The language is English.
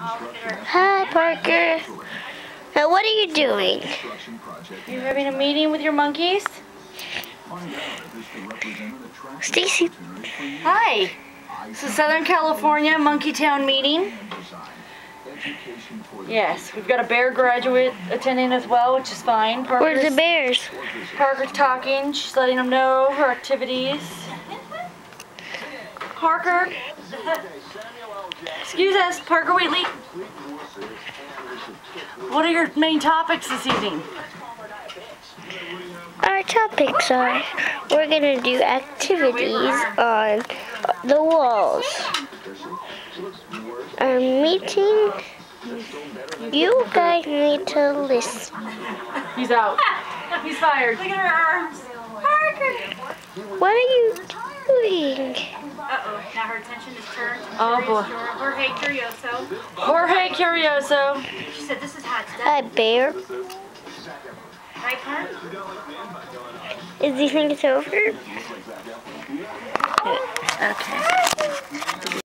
Hi, Parker. Now, what are you doing? You're having a meeting with your monkeys? Stacy. Hi. It's the Southern California Monkey Town meeting. Yes, we've got a bear graduate attending as well, which is fine. Where's the bears? Parker's talking. She's letting them know her activities. Parker. Excuse us, Parker Wheatley. What are your main topics this evening? Our topics are, we're going to do activities on the walls. Our meeting, you guys need to listen. He's out. He's fired. Look at her arms. Parker! What are you doing? Uh-oh, now her attention is turned to Oh, boy. Jorge Curioso. Jorge Curioso. She said this is how it's A done. bear? Right, Park? Is he think it's over? Okay.